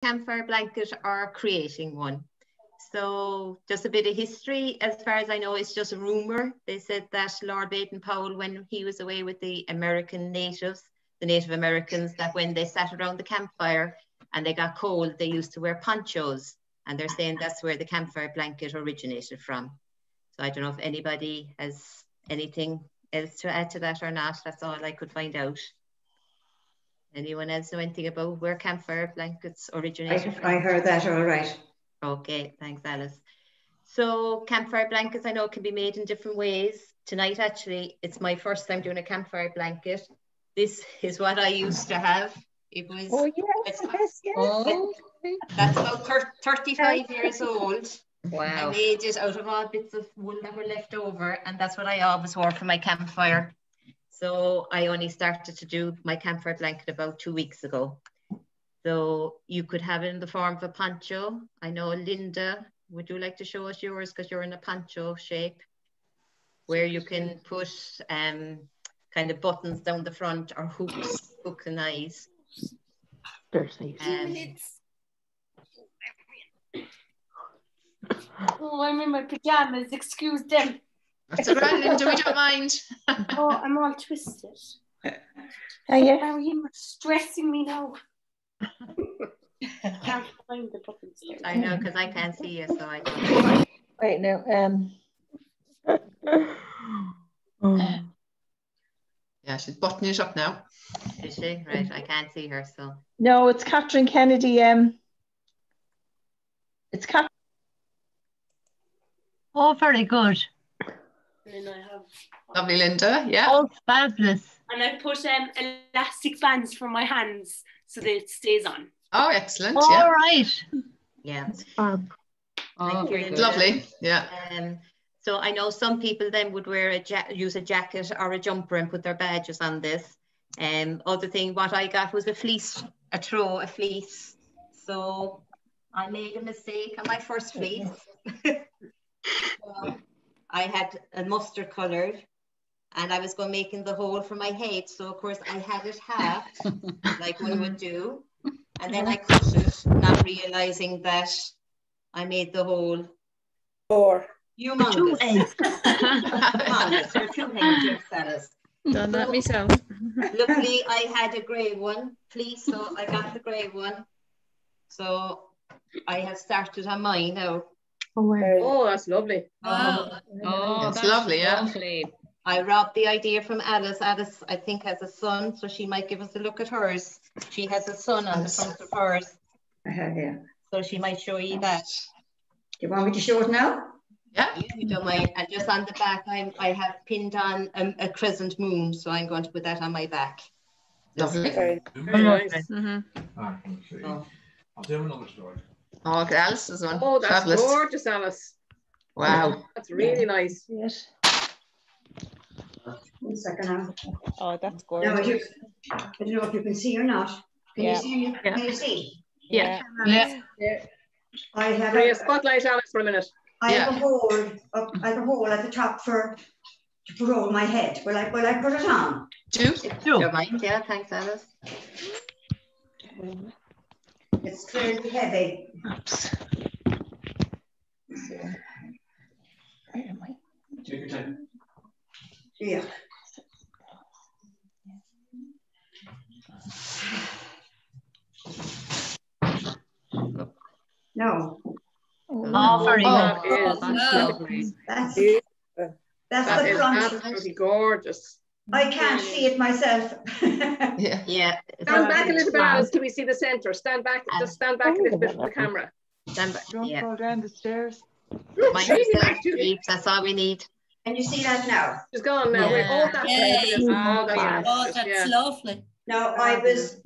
campfire blanket or creating one. So just a bit of history. As far as I know, it's just a rumor. They said that Lord Baden-Powell, when he was away with the American natives, the Native Americans, that when they sat around the campfire and they got cold, they used to wear ponchos. And they're saying that's where the campfire blanket originated from. So I don't know if anybody has anything else to add to that or not. That's all I could find out. Anyone else know anything about where campfire blankets originated from? I heard that all right. Okay, thanks, Alice. So campfire blankets, I know, can be made in different ways. Tonight, actually, it's my first time doing a campfire blanket. This is what I used to have. It was. Oh yes, yes. Oh, that's about 35 years old. Wow. I made it out of all bits of wool that were left over, and that's what I always wore for my campfire. So I only started to do my campfire blanket about 2 weeks ago. So you could have it in the form of a poncho. I know, Linda, would you like to show us yours, because you're in a poncho shape, where you can put kind of buttons down the front or hooks, hook and eyes. Oh, I'm in my pajamas, excuse them. That's all right, Linda, we don't mind. Oh, I'm all twisted. Oh, yeah. Marion, you're stressing me now. I can't find the buttons there. I know, because I can't see you, so I don't. Wait, no. Yeah, she's buttoning it up now. Is she? Right, I can't see her, so. No, it's Catherine Kennedy. It's Catherine. Oh, very good. And I have. Lovely, Linda. Yeah. Oh, fabulous. And I put elastic bands for my hands so that it stays on. Oh, excellent. All yeah. right. Yeah. Oh, very lovely. Yeah. So I know some people then would wear use a jacket or a jumper and put their badges on this. Other thing, what I got was a fleece, a fleece. So I made a mistake on my first fleece. So I had a mustard coloured, and I was going making the hole for my head. So of course I had it half, like one would do, and then I cut it, not realising that I made the hole. Humongous. 2 eggs. Humongous. There are 2 eggs, Alice. Done that myself. Luckily, I had a grey one, please, so I got the grey one. So I have started on mine now. Oh, that's lovely. Oh, that's lovely, yeah. Lovely. I robbed the idea from Alice. Alice, I think, has a son, so she might give us a look at hers. She has a son on the front of hers. I have, yeah. So she might show you that. Do you want me to show it now? Yeah. If you don't mind. And just on the back, I have pinned on a crescent moon, so I'm going to put that on my back. Lovely. Very nice. So. I'll do another story. Oh, Alice is one. Oh, that's fabulous. gorgeous, Alice. Wow. That's really nice. Yes. 1 second now. Oh, that's Now, gorgeous. I don't know if you can see or not. Can you see? Yeah. Can you see? Yeah. I have Bring a spotlight, Alice, for a minute. I have a hole up. I have a hole at the top to put over my head. Will I put it on? Do. Don't mind. Yeah, thanks, Alice. It's fairly heavy. Oops. Where am I? Take your time. Yeah. No. Oh, very good. That's That the is front. absolutely gorgeous. I can't see it myself. Yeah. Stand back a little bit, Alice, till we see the centre. Stand back, just stand back a little bit from the camera. Stand back. Don't Yeah. go down the stairs. Mind yourself, Jeeves, that's all we need. Can you see that now? She's gone now. Yeah. Oh, that's fabulous. Oh, that's Oh, that's lovely. Now I was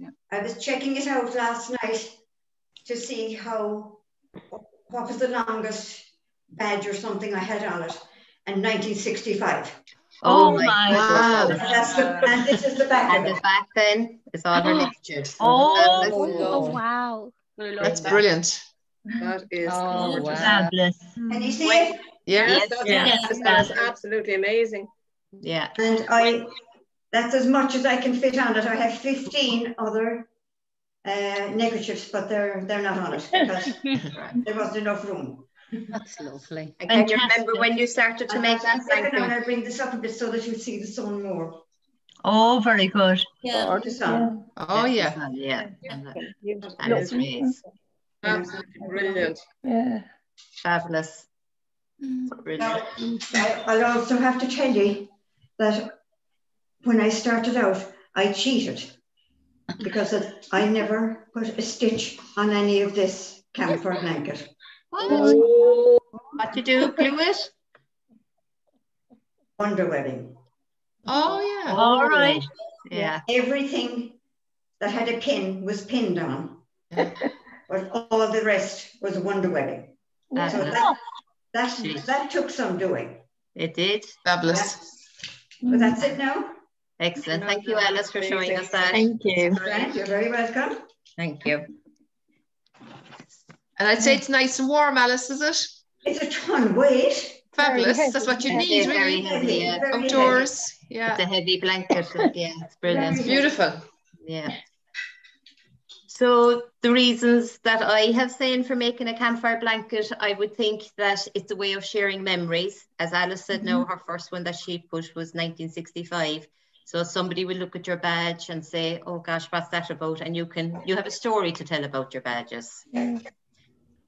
checking it out last night to see what was the longest badge or something I had on it, and 1965. Oh my Wow. God. And this is the back And of the it. back then is all her lectures. Oh, wow. That's brilliant. That is Oh, gorgeous. wow. Fabulous. Can you see it? Yes, Yes, that's absolutely amazing. Yeah. And that's as much as I can fit on it. I have 15 other neckerchiefs, but they're not on it because there wasn't enough room. That's lovely. And can you remember when you started to make that blanket? I'll bring this up a bit so that you see the sun more. Oh, very good. Yeah. The sun. Oh, yeah. Yeah. And Beautiful. it's raised. Absolutely brilliant. Yeah. Fabulous. Brilliant. I'll also have to tell you that when I started out, I cheated because I never put a stitch on any of this camphor blanket. What you do? Glue it? Underwebbing. Oh, yeah. All right. Yeah. Everything that had a pin was pinned on, but all the rest was underwebbing. So that took some doing. It did. Fabulous. But that's it now. Excellent. Thank you, Alice, for showing us that. Thank you. Right, you're very welcome. Thank you. And I'd say it's nice and warm, Alice, is it? It's a ton weight. Fabulous. heavy. That's what you Yeah. need, Very really. heavy, yeah. Very heavy. Outdoors. Yeah. It's a heavy blanket. Yeah, it's brilliant. It's beautiful. Yeah. So the reasons that I have saying for making a campfire blanket, I would think that it's a way of sharing memories. As Alice said, no, her first one that she put was 1965. So somebody will look at your badge and say, oh gosh, what's that about? And you have a story to tell about your badges.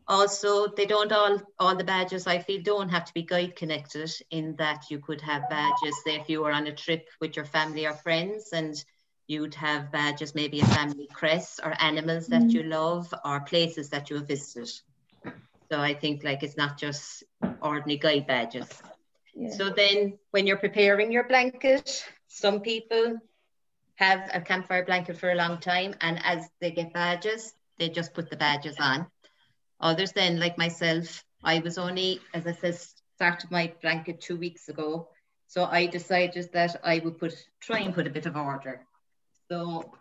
Also, they don't all the badges, I feel, don't have to be guide connected, in that you could have badges, say if you were on a trip with your family or friends, and you'd have badges, maybe a family crest or animals that you love or places that you have visited. So I think like it's not just ordinary guide badges. Yeah. So then when you're preparing your blanket, some people have a campfire blanket for a long time, and as they get badges, they just put the badges on. Others then, like myself, I was only, as I said, started my blanket 2 weeks ago. So I decided that I would try and put a bit of order. So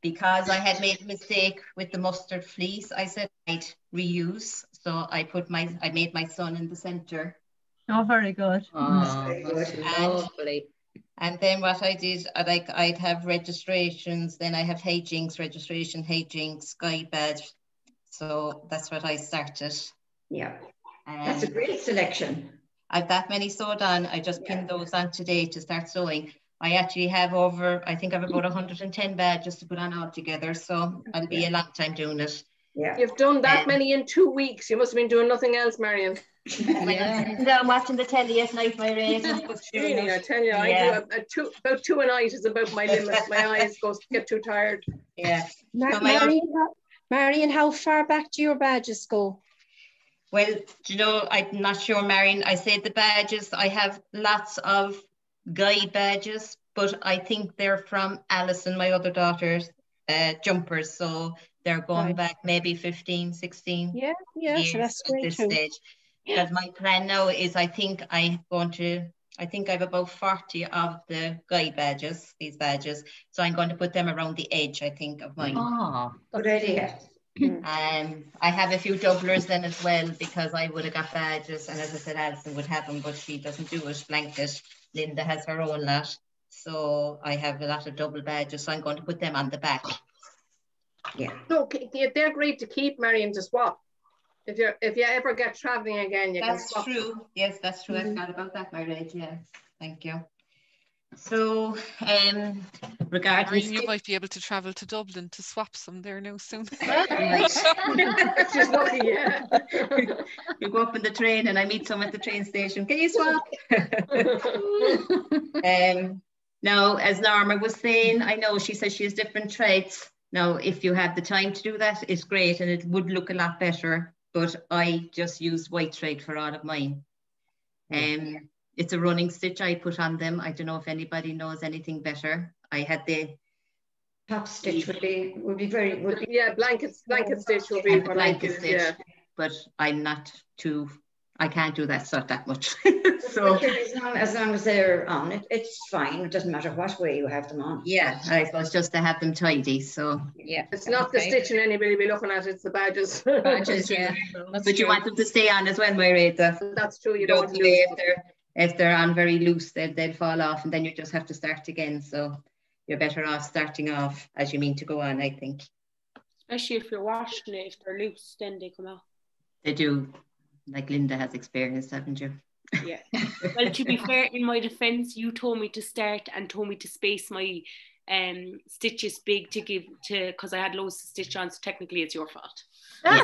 because I had made a mistake with the mustard fleece, I said I'd reuse. So I made my son in the center. Oh, very good. Oh, that's lovely. And then what I did, I'd have registrations, then I have registration, guide badge. So that's what I started. Yeah, that's a great selection. I've that many sewed on. I just pinned those on today to start sewing. I actually have I think I have about 110 badges to put on all together. So I'll be a long time doing it. Yeah. You've done that many in 2 weeks. You must have been doing nothing else, Marion. Yeah. I'm watching the telly at night, my rate. Really, I tell you, I do about 2 a night is about my limit. My eyes get too tired. Yeah. Marion, how far back do your badges go? Well, do you know, I'm not sure, Marion. I say the badges, I have lots of guide badges, but I think they're from Alison, my other daughter's jumpers. So they're going back maybe 15, 16 years so that's great at this too. stage. Because my plan now is I think I have about 40 of the guide badges, these badges. So I'm going to put them around the edge, I think, of mine. Oh, Good idea. I have a few doublers then as well, because I would have got badges, and as I said, Alison would have them, but she doesn't do it. Blanket. Linda has her own lot. So I have a lot of double badges, so I'm going to put them on the back. Yeah. No, they're great to keep, Marion, to swap. If you ever get traveling again, you can swap. That's true. Yes, that's true. I forgot about that, Marion. Yes, thank you. So, regarding you might be able to travel to Dublin to swap some there now soon. She's lucky, yeah. You go up in the train and I meet someone at the train station. Can you swap? Now, as Norma was saying, I know she says she has different threads. Now, if you have the time to do that, it's great and it would look a lot better. But I just used white thread for all of mine. It's a running stitch I put on them. I don't know if anybody knows anything better. I had the top stitch would be yeah, blanket stitch would be what I do, stitch, yeah. but I'm not too. I can't do that sort that much. So as long as they're on, it's fine. It doesn't matter what way you have them on. Yeah, I suppose just to have them tidy. So yeah, it's not the stitching anybody be looking at; it's the badges. Badges, yeah. But you want them to stay on as well, Marita. That's true. You don't lose if they're on very loose, they'll fall off, and then you just have to start again. So you're better off starting off as you mean to go on, I think. Especially if you're washing it, if they're loose, then they come out. They do, like Linda has experienced, haven't you? Yeah. Well, to be fair, in my defence, you told me to start and told me to space my stitches big to give to, because I had loads to stitch on, so technically it's your fault. Yeah.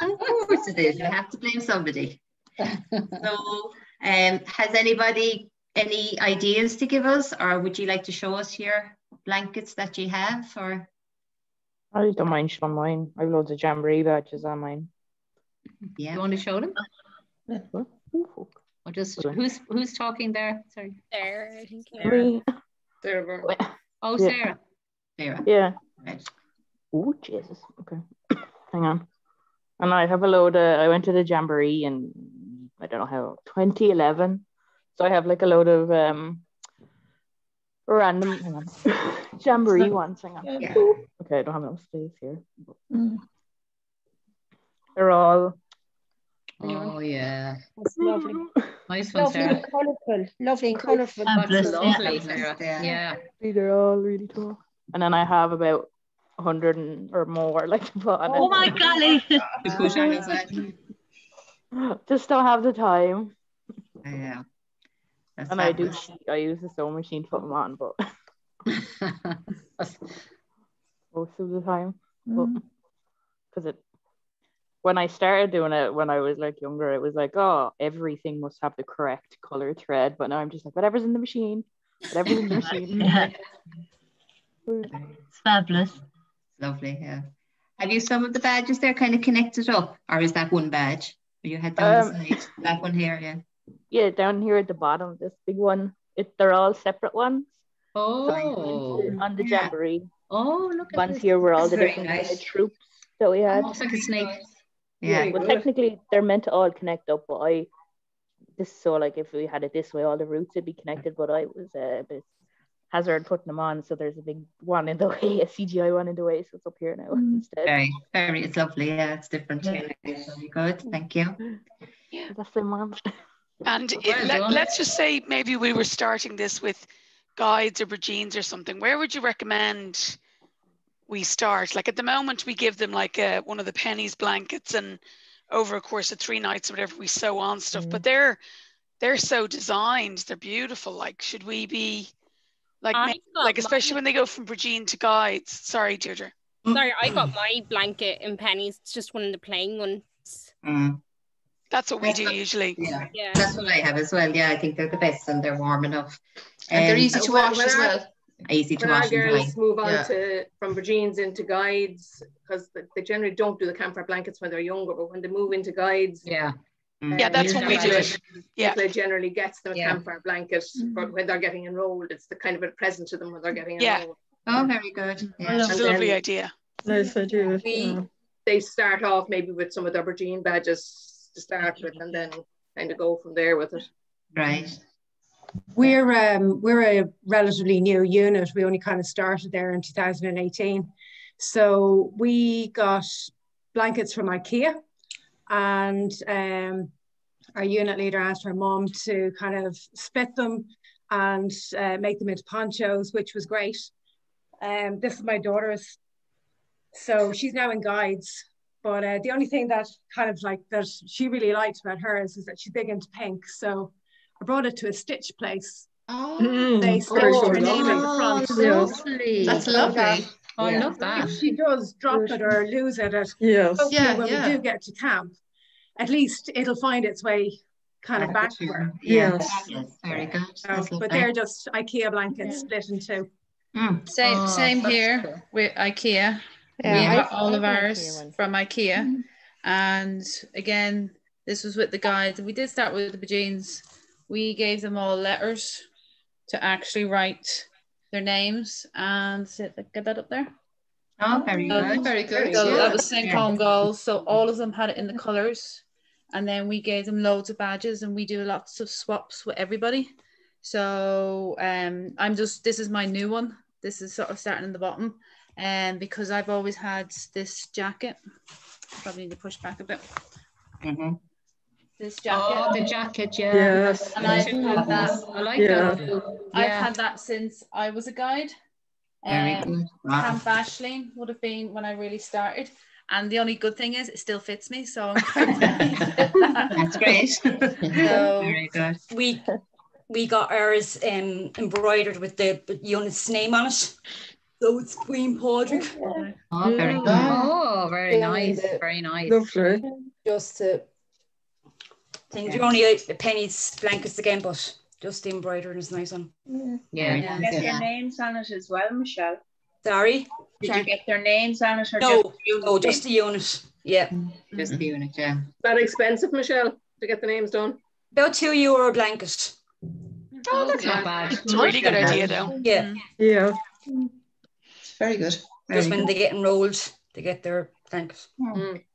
Of course it is. You have to blame somebody. So, has anybody any ideas to give us, or would you like to show us your blankets that you have? Or I don't mind showing mine. I have loads of jamboree badges on mine. yeah, You want to show them? What? Or just who's talking there? Sorry. There, I think. Me. There. Oh, Yeah. Sarah. Sarah. Yeah. Right. Oh, Jesus. Okay. Hang on. And I have a load of, I went to the jamboree in, I don't know how, 2011. So I have like a load of random, hang on, jamboree ones. Hang on. Yeah. Okay, I don't have enough space here. They're all. Oh yeah. That's lovely. Nice one, Lovely Sarah. and colourful. Lovely and colourful. That's boxes. lovely, Sarah. Yeah. They're all really tall. And then I have about 100 or more like to put on Oh it. my golly. Just don't have the time. Yeah. That's And I do fabulous. I use the sewing machine to put them on, but most of the time. Because when I started doing it when I was like younger, it was like, oh, everything must have the correct color thread. But now I'm just like, whatever's in the machine. Whatever's in the machine. Yeah. It's fabulous. Lovely, yeah. Have you some of the badges there kind of connected up, or is that one badge? Or you head down the side, that one here, yeah. Yeah, down here at the bottom, this big one. They're all separate ones. Oh. On the jamboree. Oh, look at Ones this. here were all That's the very different nice. troops that we had. Looks like a snake. Yeah. Well, technically they're meant to all connect up, but so like if we had it this way, all the roots would be connected. But I was a bit hazard putting them on, so there's a big one in the way, a CGI one in the way, so it's up here now instead. Very, it's lovely. Yeah, it's different. Very good. Thank you. That's the one. And let's just say maybe we were starting this with guides or jeans or something. Where would you recommend we start? Like at the moment, we give them like one of the pennies blankets, and over a course of 3 nights or whatever, we sew on stuff. But they're so designed, they're beautiful. Like, should we be like especially when they go from Virgin to guides? Sorry, Deirdre. Sorry, I got my blanket in pennies. It's just one of the plain ones. That's what we do usually. Yeah, that's what I have as well. Yeah, I think they're the best and they're warm enough. And they're easy to wash as well. Easy to When wash. our girls and move on from Virgins into guides, because they generally don't do the campfire blankets when they're younger, but when they move into guides, yeah, that's when we do it. Yeah, they generally gets them a campfire blanket, but when they're getting enrolled, it's the kind of a present to them when they're getting enrolled. Oh, very good. Yeah. It's a lovely idea. Nice idea. They start off maybe with some of their Virgin badges to start with, and then kind of go from there with it. Right. We're a relatively new unit. We only kind of started there in 2018. So we got blankets from IKEA, and our unit leader asked her mum to kind of split them and make them into ponchos, which was great. This is my daughter's. So she's now in guides. But the only thing that kind of like that she really liked about hers is that she's big into pink. So I brought it to a stitch place. They stitched her name in the front. Lovely. That's lovely. Oh, I love that. If she does drop it or lose it, when we do get to camp, at least it'll find its way kind of back to her. Yes, very good. But they're just IKEA blankets split in two. Same here cool. With IKEA. Yeah, we got all of ours from IKEA. And again, this was with the guides. We did start with the jeans. We gave them all letters to actually write their names and get that up there. Oh, very good. Very good. So that was St. Home goals. So all of them had it in the colours. And then we gave them loads of badges, and we do lots of swaps with everybody. So this is my new one. This is sort of starting in the bottom. And because I've always had this jacket, probably need to push back a bit. this jacket. Oh, the jacket, yeah. Yes. And I've had that. I like that too. I've had that since I was a guide. Very good. Wow. Camp Ashling would have been when I really started. And the only good thing is it still fits me, so I'm That's great. So, very good. We got ours embroidered with the unit's name on it. So it's Queen Padraig. Oh, very good. Oh, very nice. Very nice. Lovely. Just to things. You're only pennies blankets again, but just the embroidery is nice on. Yeah. Get their names on it as well, Michelle. Sorry? Did you get their names on it? Or just the unit. Yeah. Just the unit, yeah. Is that expensive, Michelle, to get the names done? About €2 a blanket. Oh, that's not bad. It's a really good idea, though. Yeah. Yeah. Very good. Just when they get enrolled, they get their blankets.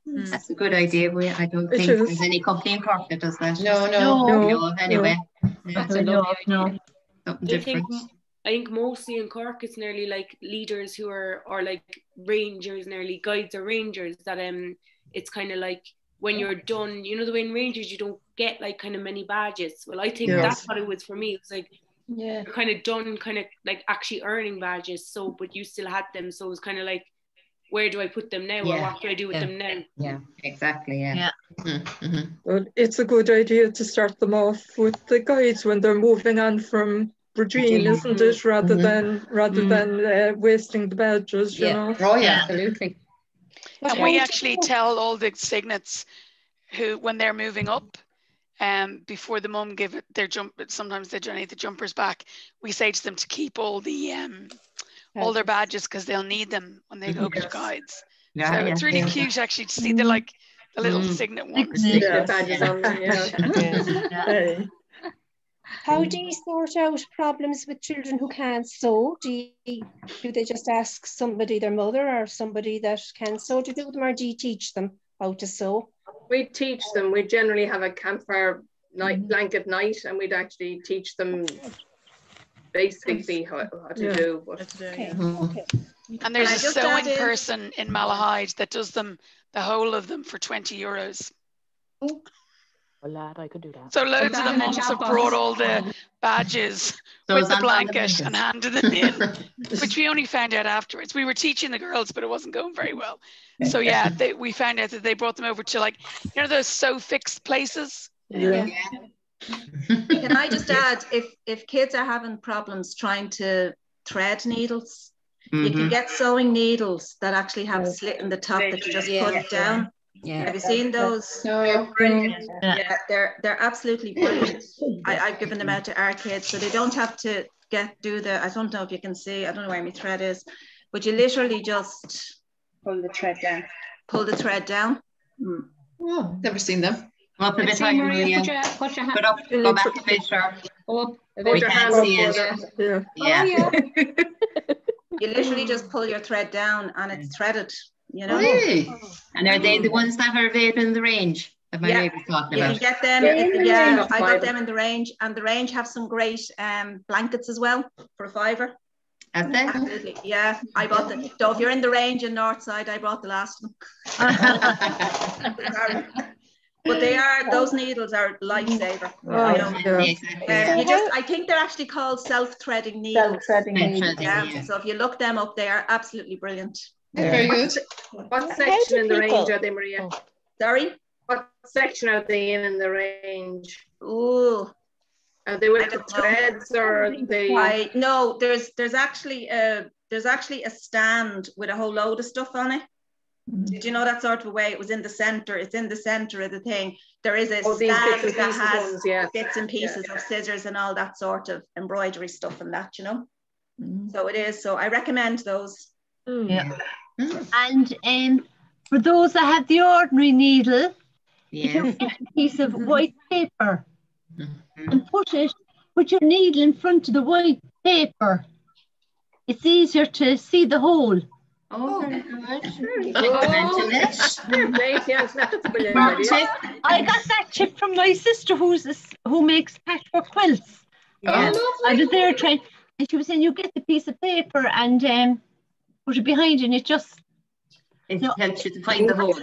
That's a good idea. I don't think there's any company in Cork that does that. No. Anyway, that's a lovely idea. Something different. I think mostly in Cork it's nearly like leaders who are, or like rangers, nearly guides or rangers, that it's kind of like when you're done, you know, the way in rangers you don't get like kind of many badges. Well, I think that's what it was for me. It was like you're kind of done, kind of like actually earning badges, so but you still had them, so it was kind of like, where do I put them now, or what do I do with them now? Yeah, exactly. Yeah. Well, it's a good idea to start them off with the guides when they're moving on from Virginia, isn't it? Rather than wasting the badges, you know. Oh yeah, absolutely. And we actually tell all the signets who, when they're moving up, before the mum give it their sometimes they donate the jumpers back. We say to them to keep all their badges because they'll need them when they go to guides. So it's really cute actually to see the little signet ones. Badges on them, How do you sort out problems with children who can't sew? Do they just ask somebody, their mother or somebody that can sew to do them, or do you teach them how to sew? We teach them. We generally have a campfire blanket night, and we'd actually teach them basically how to do. And there's a sewing person in Malahide that does them, the whole of them, for €20. Well, lad, I could do that. So loads of the mums have brought all the badges with the blanket and handed them in, which we only found out afterwards. We were teaching the girls, but it wasn't going very well. So yeah, we found out that they brought them over to, like, you know, those sew fix places. Can I just add, if kids are having problems trying to thread needles, you can get sewing needles that actually have a slit in the top that you just put it down. Have you seen those? They're brilliant. They're absolutely brilliant. I've given them out to our kids, so they don't have to do the, I don't know if you can see, I don't know where my thread is, but you literally just pull the thread down. Pull the thread down. Oh, never seen them. Well, for the time, Maria, put your hand up, go back a bit sharp. We can't see it. Yeah. You literally just pull your thread down and it's threaded. You know? Really? And are they the ones that are available in the range that my neighbour's talking about? You can get them. I got them in the range, and the range have some great blankets as well for a $5. Absolutely, yeah. I bought them. So if you're in the range in Northside, I brought the last one. But those needles are lifesaver. I think they're actually called self-threading needles. So if you look them up, they are absolutely brilliant. Very good. What section in the range are they, Maria? Sorry? What section are they in the range? Oh, are they with the threads, or are they? No, there's actually a stand with a whole load of stuff on it. Did you know that sort of a way? It was in the center. It's in the center of the thing. There is a stand that has bits and pieces of scissors and all that sort of embroidery stuff and that, you know. So it is. So I recommend those. And for those that have the ordinary needle, you can get a piece of white paper and put your needle in front of the white paper. It's easier to see the hole. Oh, very good. I got that tip from my sister who makes patchwork quilts. I was there trying, and she was saying you get the piece of paper and put it behind, and it helps you to find the hole.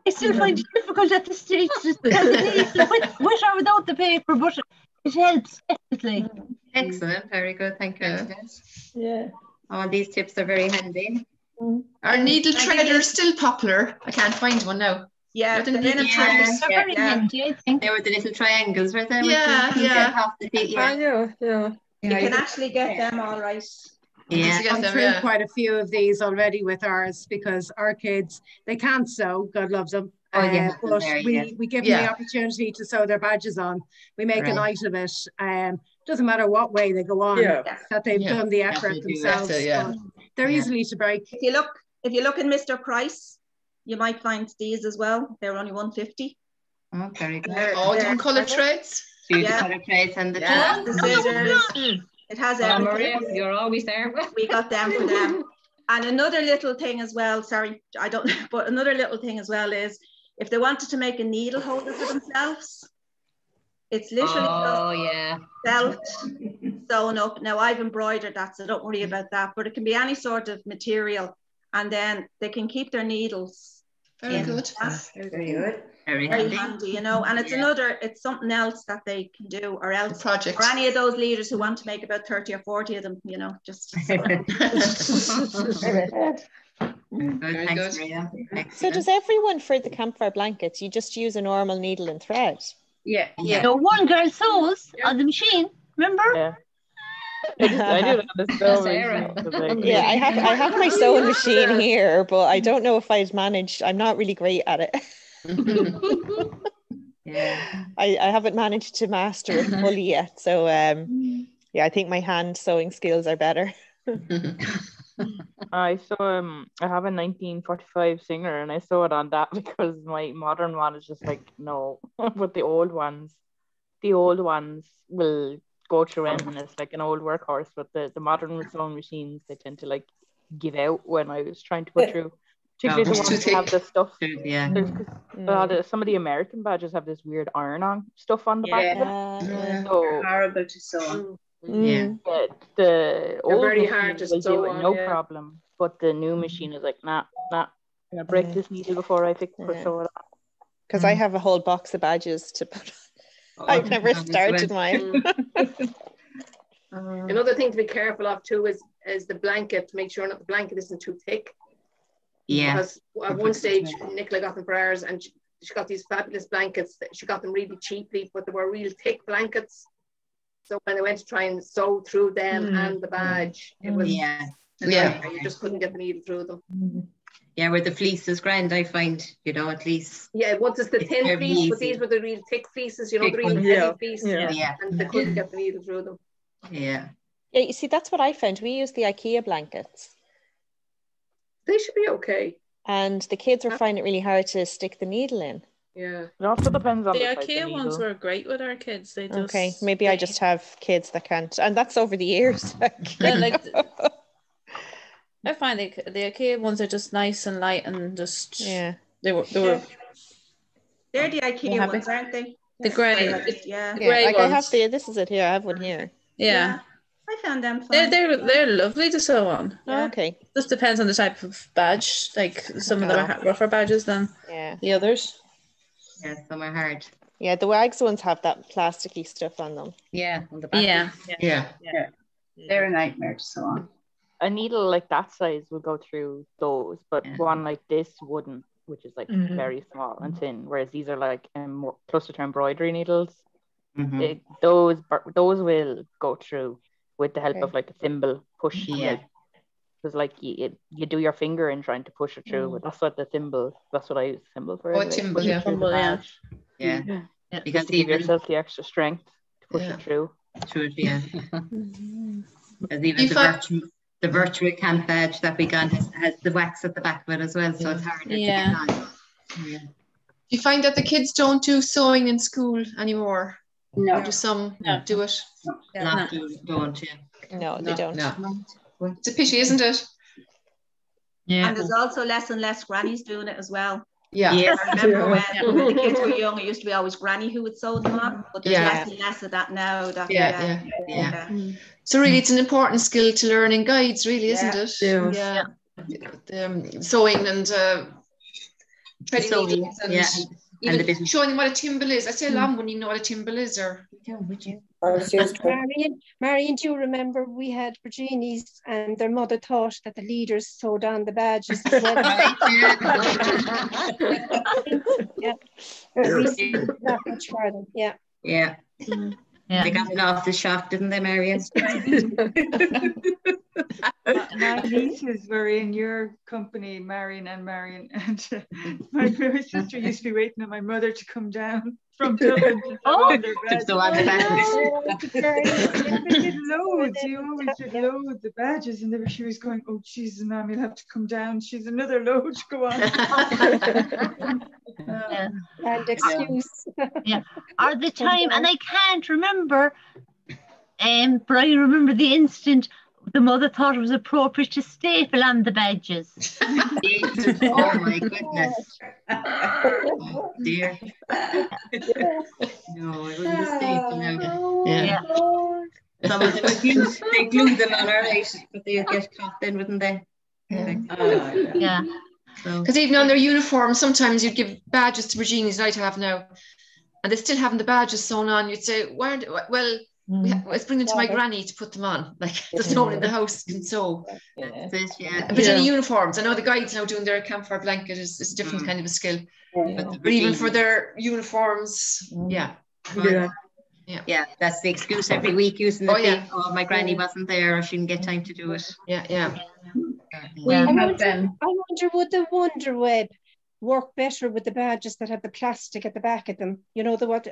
I still find it difficult at this stage just because it needs with or without the paper, but it helps definitely. Excellent, very good, thank you. Yeah. All these tips are very handy. Are needle threaders still popular? I can't find one now. Yeah, they're needle threaders. They're very handy, I think. They were the little triangles, were they? Yeah. You can actually get them all right. Yeah, I've gone through quite a few of these already with ours because our kids, they can't sew, God loves them. But we give them the opportunity to sew their badges on. We make a night of it. Doesn't matter what way they go on, that they've done the effort themselves. But they're easily to break. If you look in Mr. Price, you might find these as well. They're only $1.50. Oh, very good. Different colour threads. Colour threads and the scissors. It has everything. Maria, you're always there. We got them for them. And another little thing as well, but another little thing as well is if they wanted to make a needle holder for themselves, it's literally felt sewn up. Now I've embroidered that, so don't worry about that, but it can be any sort of material, and then they can keep their needles. Very good. Very good. Very handy, you know, and it's something else that they can do, or else project. Or any of those leaders who want to make about 30 or 40 of them, you know, just. Very good. So does everyone for the campfire blankets, you just use a normal needle and thread? Yeah. So one girl sews on the machine, remember? Yeah. I do that on the sewing machine. Yeah, I have my sewing machine here, but I don't know if I'd managed. I'm not really great at it. I haven't managed to master it fully yet. So I think my hand sewing skills are better. I have a 1945 Singer and I sew it on that because my modern one is just like no. But the old ones will go through and it's like an old workhorse, but the modern sewing machines, they tend to like give out when I was trying to put through. Particularly the ones that have the stuff. Some of the American badges have this weird iron-on stuff on the back of it. So horrible to sew. The old very hard to sew on, no problem, but the new machine is like, nah, I'm gonna break this needle before I sew it on. Because I have a whole box of badges to put on. I've never started mine. Another thing to be careful of too is the blanket, to make sure that the blanket isn't too thick. Yeah. Because at one stage, Nicola got them for ours, and she got these fabulous blankets. She got them really cheaply, but they were real thick blankets. So when I went to try and sew through them and the badge, it was you just couldn't get the needle through them. Yeah, where the fleece is grand, I find, you know, at least. Yeah, once it's the thin fleece, but these were the real thick fleeces, you know, the real heavy fleece. Yeah. And they couldn't get the needle through them. Yeah. Yeah, you see, that's what I found. We use the IKEA blankets. They should be okay. And the kids were finding it really hard to stick the needle in. Yeah. It also depends on the IKEA ones were great with our kids. They just okay, maybe I just have kids that can't, and that's over the years. I find the IKEA ones are just nice and light and just they were. They're the IKEA ones, aren't they? The grey, the grey like ones. I have this is it here. I have one here. Yeah. I found them fine. They're lovely to sew on. Oh, okay. Just depends on the type of badge. Like some of them are rougher badges than the others. Yeah, some are hard. Yeah, the Wags ones have that plasticky stuff on them. Yeah, on the back. Yeah. They're a nightmare to sew on. A needle like that size would go through those, but one like this wouldn't, which is like very small and thin. Whereas these are like more closer to embroidery needles. Those will go through with the help of like a thimble push. Because like you do your finger in trying to push it through, but that's what I use thimble for. Oh, thimble, yeah. Because to give yourself the extra strength to push it through. True, yeah. As even the virtual camp badge that we got has the wax at the back of it as well, so it's harder to get on. Do you find that the kids don't do sewing in school anymore? No. Or do some do it? No, they don't. No. It's a pity, isn't it? Yeah. And there's also less and less grannies doing it as well. Yeah. I remember when the kids were young, it used to be always granny who would sew them on, but there's less and less of that now. So really, it's an important skill to learn in guides, really, isn't it? Yeah. Sewing and Threading needles and and even showing them what a timble is. I say along when you know what a timble is, or would you? Marion, do you remember we had Virginies and their mother thought that the leaders sewed on the badges as well? Yeah. That much for them. Yeah. Yeah. They got it off the shock, didn't they, Marion? My nieces were in your company, Marion, and my sister used to be waiting on my mother to come down from Dublin to on their badges. Loads, you always did loads of badges, and she was going, oh Jesus, Mom, you'll have to come down. She's another load to go on. And excuse. Or the time, and I can't remember, but I remember the instant the mother thought it was appropriate to staple on the badges. Oh my goodness. Oh dear. No, it wouldn't be staple now. Yeah. Some of them they glue them on, alright, but they'd get caught then, wouldn't they? Yeah. Because even on their uniform, sometimes you'd give badges to Virginia's I have now, and they still haven't the badges sewn on. You'd say, let's bring them to my granny to put them on. Like, there's no one in the house can sew. Virginia uniforms. I know the guides now doing their campfire blanket is a different kind of a skill. But even for their uniforms, yeah, that's the excuse every week, using the my granny wasn't there, or she didn't get time to do it. I wonder, would the Wonder Web work better with the badges that have the plastic at the back of them? You know, might do,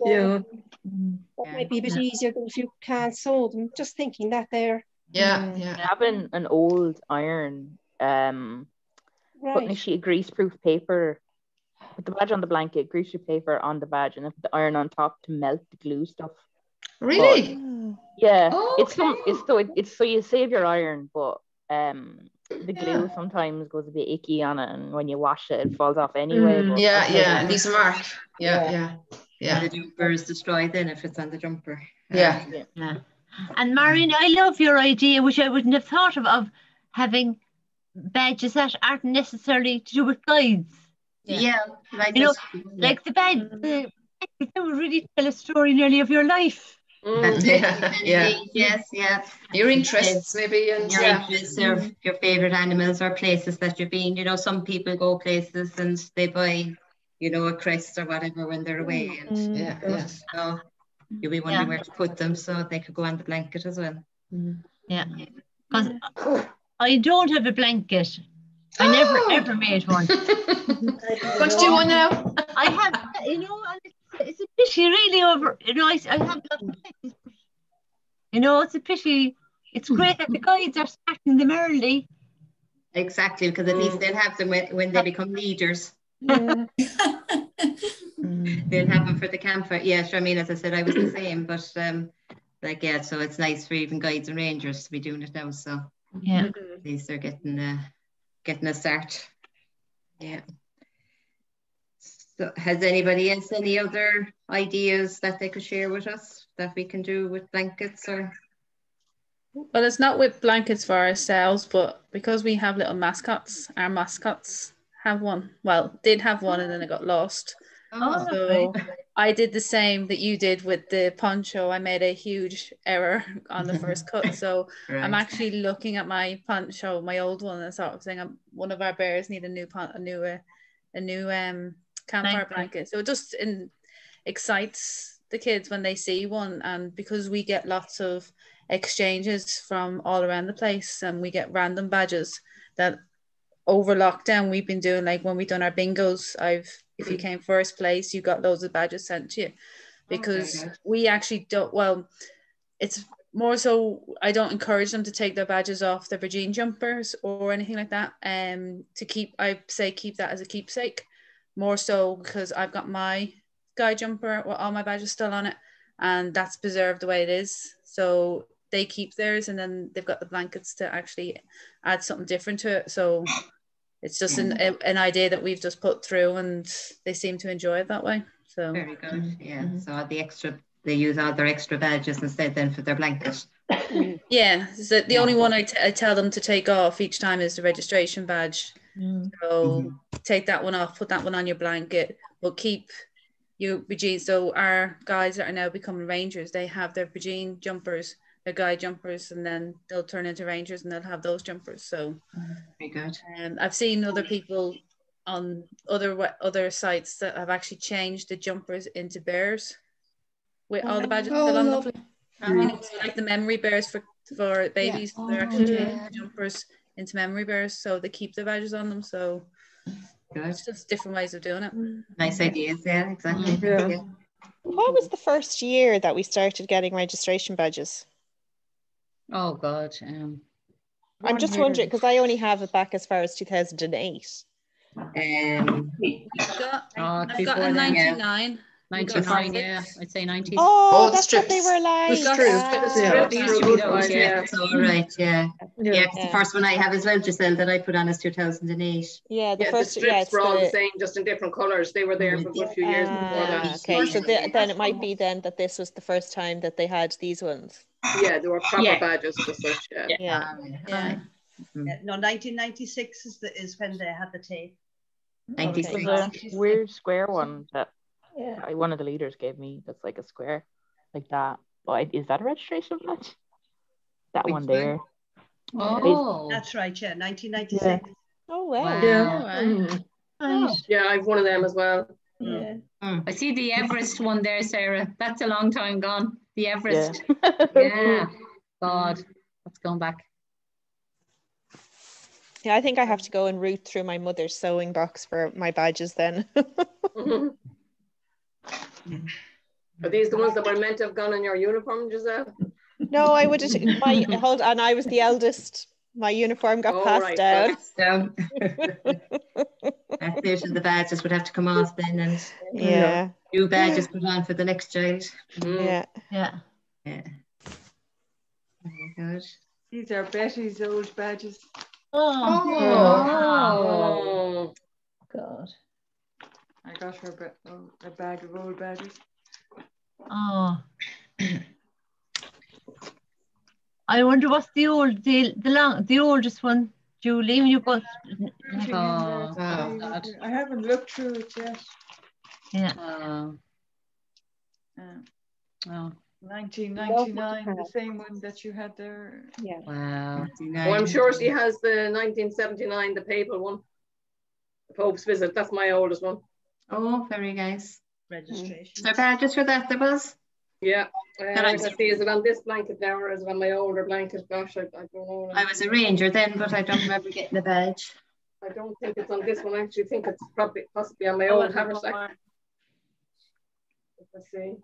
yeah. That might be a bit easier than if you can't sew them. Just thinking that there. Having an old iron, putting a sheet of greaseproof paper, put the badge on the blanket, greaseproof paper on the badge, and then put the iron on top to melt the glue stuff. Really? It's so you save your iron, but the glue sometimes goes a bit icky on it, and when you wash it, it falls off anyway. It leaves a mark. The jumper is destroyed then if it's on the jumper. And Marion, I love your idea, which I wouldn't have thought of having badges that aren't necessarily to do with guides. Like the badge. That would really tell a story nearly of your life. Yes. Your interests, maybe, and your interests, or your favorite animals or places that you've been. You know, some people go places and they buy, a crest or whatever when they're away, and so you'll be wondering where to put them, so they could go on the blanket as well. Because I don't have a blanket. I never ever made one. Want to do one now? I have, it's a pity really over, I have it's a pity. It's great that the guides are starting them early. Exactly, because at least they'll have them when they become leaders. They'll have them for the campfire. I mean, as I said, I was the same, but so it's nice for even guides and rangers to be doing it now, so at least they're getting a start. So has anybody else any other ideas that they could share with us that we can do with blankets? Or well, it's not with blankets for ourselves, but because we have little mascots, our mascots have one. Well, did have one, and then it got lost. So I did the same that you did with the poncho. I made a huge error on the first cut, so I'm actually looking at my poncho, my old one, and sort of saying one of our bears need a new campfire blanket. So it just excites the kids when they see one, and because we get lots of exchanges from all around the place, and we get random badges that over lockdown we've been doing, like when we done our bingos, if you came first place, you got loads of badges sent to you, because we actually don't, it's more so I don't encourage them to take their badges off their Virgin jumpers or anything like that, keep that as a keepsake, more so because I've got my Sky jumper with all my badges still on it, and that's preserved the way it is, so they keep theirs, and then they've got the blankets to actually add something different to it. So it's just an idea that we've just put through, and they seem to enjoy it that way. So very good. So they use all their extra badges instead then for their blanket. Yeah, so the only one I tell them to take off each time is the registration badge. So take that one off, put that one on your blanket, but keep your Virgin. So our guys that are now becoming Rangers, they have their Virgin jumpers, their guide jumpers, and then they'll turn into Rangers and they'll have those jumpers. So very good. I've seen other people on other sites that have actually changed the jumpers into bears with all the badges still on them. You know, so like the memory bears for babies, they're actually changing the jumpers into memory bears, so they keep the badges on them. So it's just different ways of doing it. Nice ideas, yeah, exactly. Yeah. What was the first year that we started getting registration badges? Oh God. I'm just wondering because I only have it back as far as 2008. I've got a 99. 99, yeah, I'd say 90. Oh, that's what they were like. It's all right, yeah. Yeah, the first one I have as well, Giselle, that I put on is 2008. Yeah, the first strips were all the same, just in different colours. They were there for a good few years before that. Okay, so then it might be then that this was the first time that they had these ones. Yeah, they were proper badges as such. Yeah. No, 1996 is when they had the tape. 96. There's a weird square one that one of the leaders gave me. That's like a square, like that. But is that a registration badge? That one there. Oh, that's right. Yeah, 1996. Yeah. Oh wow. Yeah, I have one of them as well. Yeah. I see the Everest one there, Sarah. That's a long time gone. The Everest. Yeah. God, that's going back. Yeah, I think I have to go and root through my mother's sewing box for my badges then. Are these the ones that were meant to have gone in your uniform, Giselle? No, I would have. Hold on, I was the eldest. My uniform got passed down. That's it. The badges would have to come off then, and new badges put on for the next child. Yeah. Very good. These are Betty's old badges. Oh. God. I got her a bag of old badges. Oh. I wonder what's the oldest one, Julie, when you got. I haven't looked through it yet. Yeah. 1999, the same one that you had there. Yeah. Wow. Oh, I'm sure she has the 1979, the papal one. The Pope's visit. That's my oldest one. Oh, very nice. Registration. So badges for that there was? Yeah. I see, is it on this blanket now or is it on my older blanket? Gosh, I don't know. I was a Ranger then, but I don't remember getting a badge. I don't think it's on this one. I actually think it's possibly on my old haversack. Let's see.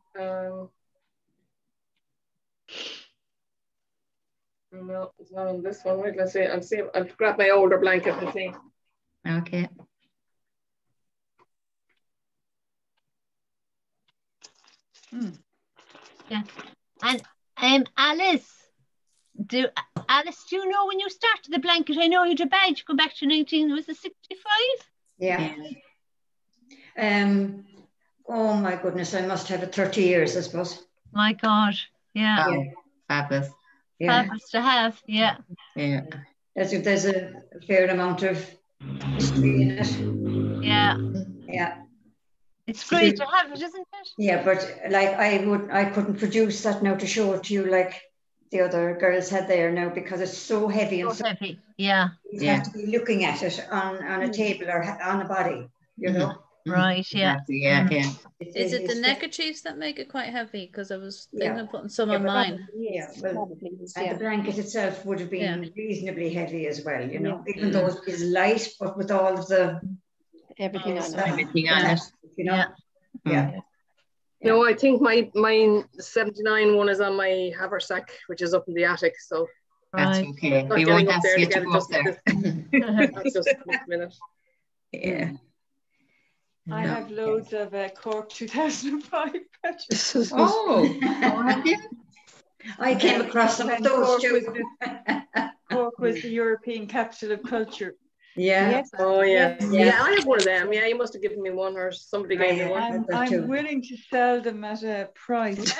No, it's not on this one. Wait, let's see. I'll grab my older blanket and see. Okay. Yeah. And Alice, do you know when you started the blanket? I know you had a badge go back to 1965? Yeah. Oh my goodness, I must have it 30 years, I suppose. My God, yeah. Oh, fabulous. Yeah. Fabulous to have, yeah. Yeah. There's a fair amount of history in it. Yeah. Yeah. It's great to have it, isn't it? Yeah, but like I couldn't produce that now to show it to you like the other girls had there now because it's so heavy and so heavy. Yeah. You have to be looking at it on a table or on a body, you know. Right, yeah. Yeah. Is it the neckerchiefs that make it quite heavy? Because I was thinking of putting some on mine. And the blanket itself would have been reasonably heavy as well, you know, even though it's light, but with all of the everything on it, you know. Yeah. No, I think my 79 one is on my haversack, which is up in the attic. So that's okay. We won't ask you to go up there. That's just a minute. Yeah. I have loads of Cork 2005 badges. Oh, have you? I came across some of those too. Cork was the European capital of culture. Yeah. Yes. Oh yeah. Yes. Yeah, I have one of them. Yeah, you must have given me one, or somebody gave me one. I'm willing to sell them at a price.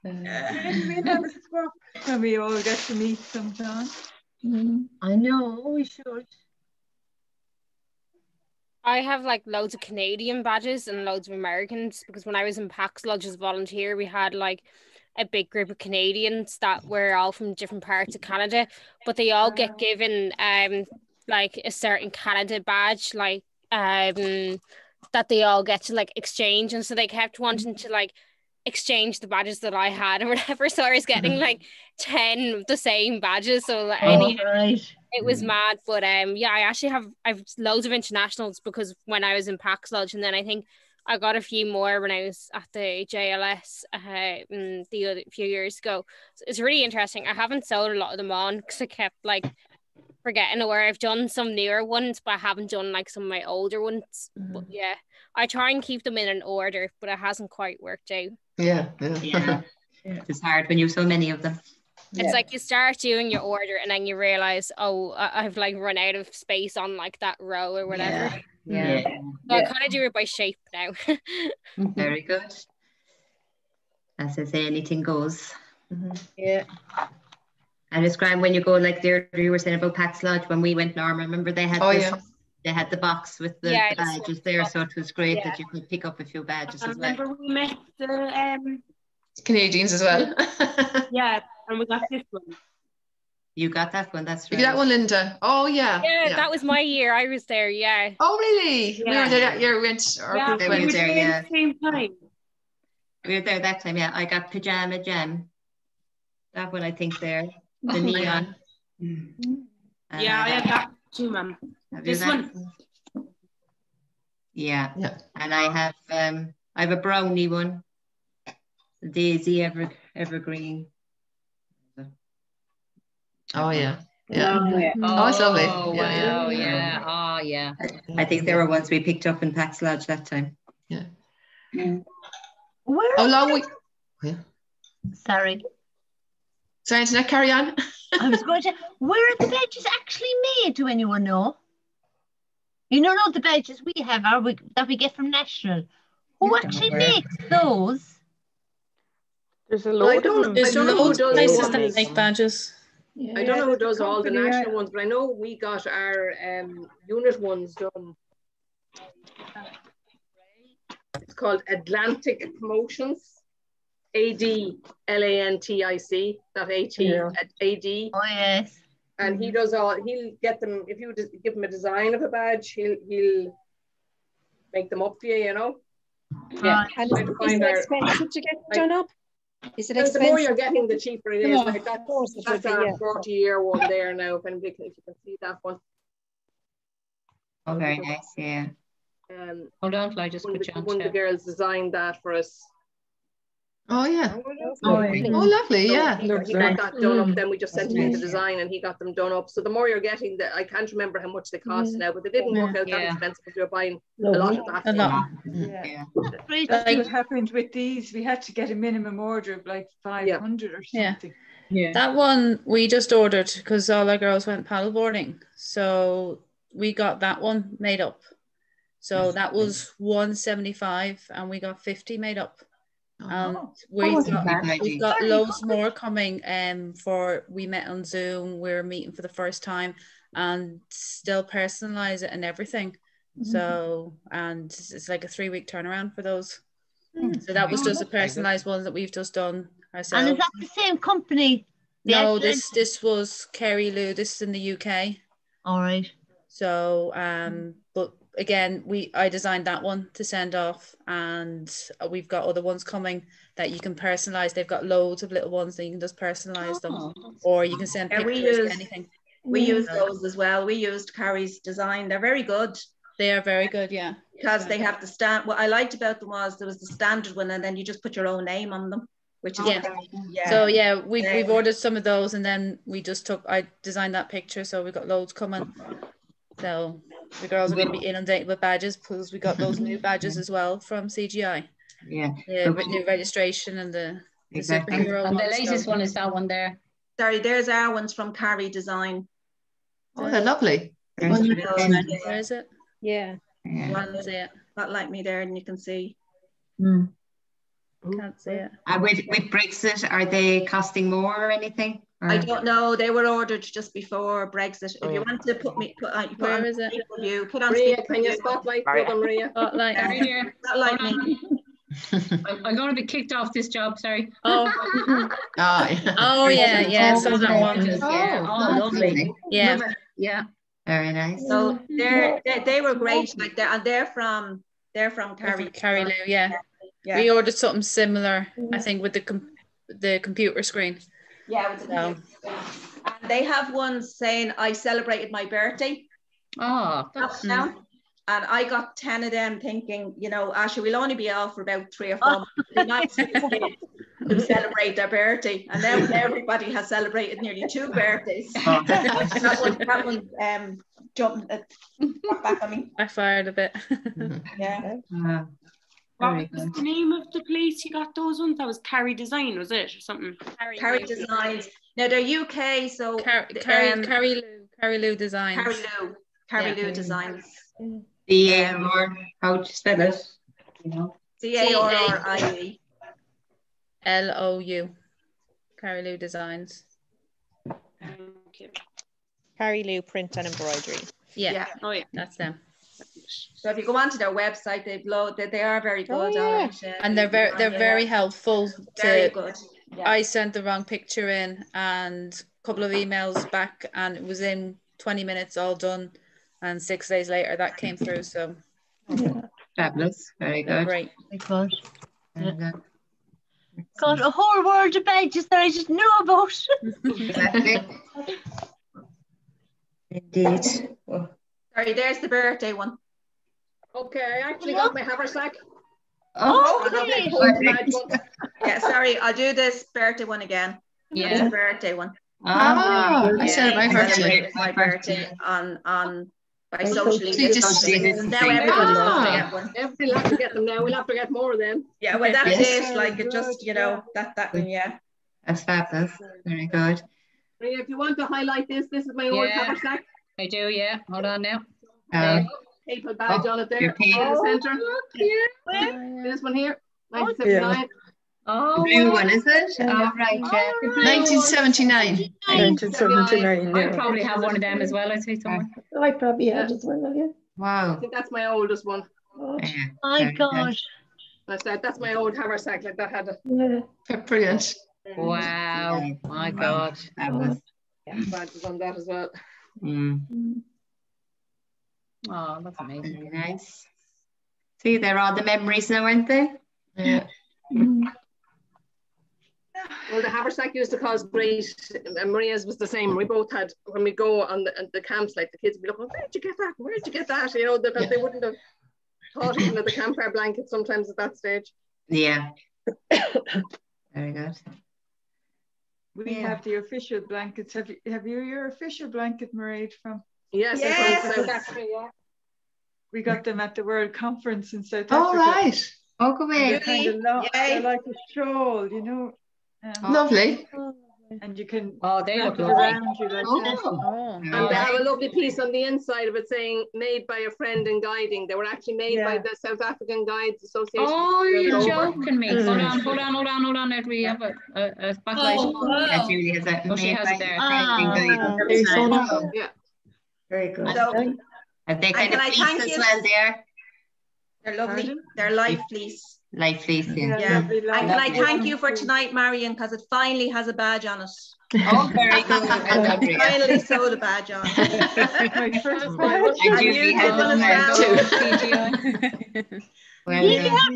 Maybe we'll have a swap when we all get to meet sometime. I know, we should. I have like loads of Canadian badges and loads of Americans, because when I was in PAX Lodge as a volunteer, we had like a big group of Canadians that were all from different parts of Canada, but they all get given like a certain Canada badge, like that they all get to like exchange, and so they kept wanting to like exchange the badges that I had or whatever, so I was getting like 10 of the same badges, so like, it was mad. But yeah, I've loads of internationals, because when I was in PAX Lodge, and then I think I got a few more when I was at the JLS the few years ago. So it's really interesting. I haven't sold a lot of them on because I kept like forgetting where I've done some newer ones, but I haven't done like some of my older ones. But yeah, I try and keep them in an order, but it hasn't quite worked out. Yeah. It's hard when you have so many of them. It's like you start doing your order and then you realize, oh, I've like run out of space on like that row or whatever. Yeah. So I kind of do it by shape now. Very good. As I say, anything goes. Yeah. And it's grand when you go, like there you were saying about PAX Lodge, when we went, Norma, remember they had they had the box with the badges there, so it was great that you could pick up a few badges as well. Remember we met the Canadians as well. Yeah, and we got this one. You got that one, that's right. You got that one, Linda. Oh yeah. Yeah, that was my year. I was there, yeah. Oh really? Yeah. We were there that year. We went, our group went there, at the same time. We were there that time, yeah. I got Pajama Jam. That one I think there. The neon. Yeah, I have that too, ma'am. This one. Yeah. And I have a brownie one. The Daisy Evergreen. Oh yeah. Oh, yeah. Oh, it's lovely. Oh wow, yeah. Oh yeah. I think there were ones we picked up in PAX Lodge that time. Yeah. Where How long Sorry. Sorry, Antoinette, carry on. I was going to, where are the badges actually made? Do anyone know? You know, not the badges we have, that we get from National. Who actually makes those? There's a load of them. There's loads of places that make badges. I don't know who does all the national ones, but I know we got our unit ones done. It's called Atlantic Promotions. ADLANTIC AD. Oh yes. And he does all. He'll get them if you just give him a design of a badge. He'll make them up for you. You know. Yeah. And is it expensive to get done up? Is it expensive? The more you're getting, the cheaper it is. Like that's our 40-year one there now. If you can see that one. Oh, very nice. Yeah. Hold on, till I just put you on. One of the girls designed that for us. Oh yeah. Lovely. Yeah. He got that done up. Then we just sent him the design, and he got them done up. So the more you're getting, I can't remember how much they cost now, but they didn't work out that expensive if you're buying a lot of that. That's what happened with these. We had to get a minimum order of like 500 or something. Yeah. That one we just ordered because all our girls went paddleboarding, so we got that one made up. So that was 175, and we got 50 made up. We've got loads more coming. We met on Zoom. We're meeting for the first time, and still personalize it and everything. So, and it's like a 3-week turnaround for those. So that was just a personalized one that we've just done ourselves. And is that the same company? No, this was Kerry Lou. This is in the UK. All right. So, but again, I designed that one to send off, and we've got other ones coming that you can personalize. They've got loads of little ones that you can just personalize them, or you can send pictures, anything. We use those as well. We used Carrie's design. They're very good. They are very good, yeah. Because they have the what I liked about them was there was the standard one, and then you just put your own name on them, which is So yeah, we've ordered some of those, and then I designed that picture, so we got loads coming. So the girls are going to be inundated with badges because we got those new badges as well from CGI. Yeah. The new registration and the superhero. And the latest one is that one there. Sorry, there's our ones from Carrie Design. Oh, they're lovely. Where is it? Yeah. Can't see it. Not like me there, and you can see. Can't see it. And with Brexit, are they costing more or anything? Or? I don't know. They were ordered just before Brexit. If you want to put Where is it? Put on Maria, speaker can you view. spotlight Maria? Spotlight. Right here. Spotlight me. I'm going to be kicked off this job, sorry. Oh. Oh yeah, so that one. Yeah, lovely. Yeah. Yeah. Very nice. So they were great. Like they're from Carrie Lou, yeah. We ordered something similar, I think, with the computer screen. Yeah, with the computer screen. And they have one saying I celebrated my birthday. Oh, that's now. And I got 10 of them thinking, you know, Asha, we'll only be off for about 3 or 4 months. It'd be nice for the kids to celebrate their birthday. And now everybody has celebrated nearly 2 birthdays. that one jumped back on me. I fired a bit. Yeah. What was the name of the place you got those ones? That was Carrie Design, was it, or something? Carrie Designs. Now they're UK, so Carrie Lou Designs. Carrie Lou Designs. or how to spell it? You know. CARRIE. LOU. Carrie Lou Designs. Carrie Lou Print and Embroidery. Yeah. Oh yeah, that's them. So if you go onto their website, they are very good. And they're very helpful. Very good. Yeah. I sent the wrong picture in and a couple of emails back, and it was in 20 minutes all done. And 6 days later, that came through. So fabulous, very good. Great. Got a whole world of badges that I didn't know about. Exactly. Indeed. Sorry, there's the birthday one. Okay, I actually got my haversack. Okay. Yeah, sorry, I'll do this birthday one again. Yeah. The birthday one. I said my birthday. My birthday on by socially distancing. Now everybody's going to get one. Everybody will have to get them now. We'll have to get more of them. Yeah, well that's it. Like it just, you know, that one, yeah. That's fabulous. Very good. Maria, if you want to highlight this is my old haversack. I do, yeah. Hold on now. Papal badge on it there. In the centre. This one here. 1979. The blue one, is it? Oh, right, yeah. 1979. 1979, I probably have one of them as well, I'd say somewhere. I probably have as well, yeah. Wow. I think that's my oldest one. My gosh. That's my old haversack, like that had a... Brilliant. Wow. My God. Badges on that as well. Oh, that's amazing. Very nice. See, they're all the memories now, aren't they? Yeah. Well, the haversack used to cause great, and Maria's was the same. We both had, when we go on the camps, like the kids would be looking, where'd you get that? Where'd you get that? You know, because they wouldn't have thought even of the campfire blanket sometimes at that stage. Yeah. Very good. We have the official blankets. Have you your official blanket, Mairead, from? Yes. South Africa, yeah. We got them at the World Conference in South Africa. All right. Oh, go away. They're kind of long, they're like a shawl, you know. Lovely. And you can they look around you like And they have a lovely piece on the inside of it saying made by a friend in guiding. They were actually made by the South African Guides Association. Oh, you're joking me. Hold on. There we have a spotlight. Yeah, Julie has that. Oh, she has it there. Yeah. Very good. So, and they kind of fleece as well there. They're lovely. They're live fleece. Live fleece, yeah. And can I thank you for tonight, Marion, because it finally has a badge on it. Oh, very good. Finally sewed a badge on. My first badge. And Julie has one as well. Well done.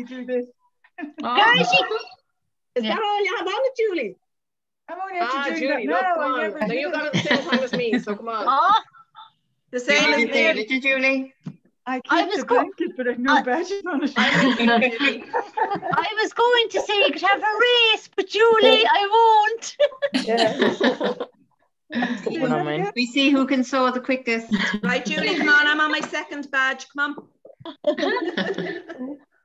Is that all you have on it, Julie? I'm only after doing Julie, that now. look, come on. Now you got it at the same time as me, so come on. The same as me. Did you, Julie? I keep the blanket, but I've no badges on it. I was going to say you could have a race, but Julie, I won't. We see who can sew the quickest. Right, Julie, come on. I'm on my second badge. Come on.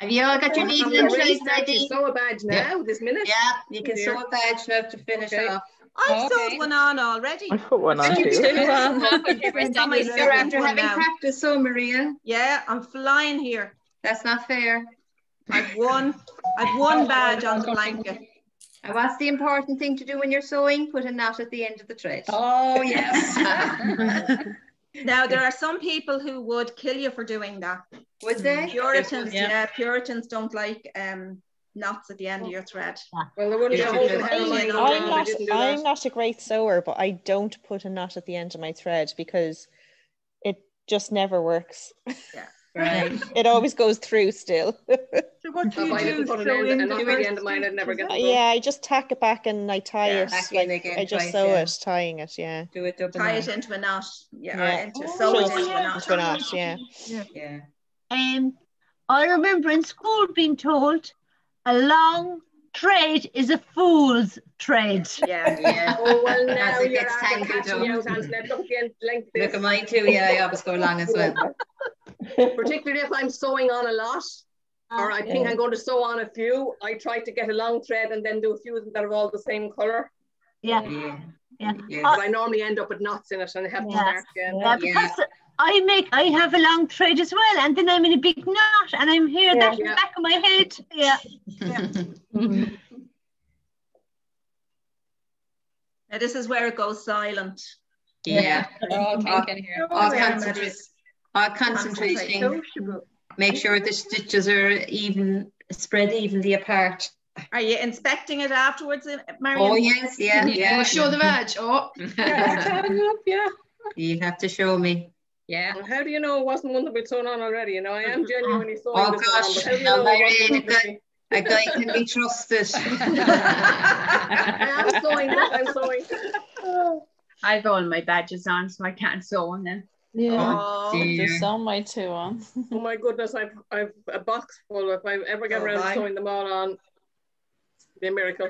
Have you all got your needle and thread ready? Sew a badge now, this minute. Yeah, you can sew a badge now to finish off. I've sewed one on already. I put one on too. You're after having practice, so Maria. Yeah, I'm flying here. That's not fair. I've won badge on the blanket. And what's the important thing to do when you're sewing? Put a knot at the end of the thread. Oh, yes. Now, there are some people who would kill you for doing that. Would they? Puritans, yeah, Puritans don't like knots at the end of your thread. Well, there wouldn't be a hole in hell. I'm not a great sewer, but I don't put a knot at the end of my thread because it just never works. Yeah. Right. It always goes through still. So what do you do? Put an end at the end of mine, I'd never get it. Yeah, I just tack it back and I tie it. Again, I just sew it, tying it, yeah. Do it double Tie knot. it into a knot. Yeah, Yeah. sew it into a knot. Into a knot, yeah. Yeah. I remember in school being told a long thread is a fool's thread. Yeah. Oh, well, now it you're gets after tangled catching up. out, Angela. Look at mine too. Yeah, I always go along as well. Particularly if I'm sewing on a lot, or I think I'm going to sew on a few, I try to get a long thread and then do a few that are all the same colour. Yeah. But I normally end up with knots in it and I have to start again. Yeah, because I have a long thread as well, and then I'm in a big knot, and I'm here that in the back of my head. Yeah. Now this is where it goes silent. Yeah. All thinking here. All concentrating. Make sure the stitches are even, spread evenly apart. Are you inspecting it afterwards, Marion? Oh yes, yeah. Show the badge. Oh. Yeah. You have to show me. Yeah. Well, how do you know it wasn't one that we'd sewn on already? You know, I am genuinely sewing. Oh this gosh, on, but how do you no, know it wasn't Marion, a guy can be trusted. I am sewing. I'm sewing. I've all my badges on, so I can't sew on them. Yeah, Oh, just sew my two on. Oh my goodness, I've a box full. If I ever get around to sewing them all on, it'd be a miracle.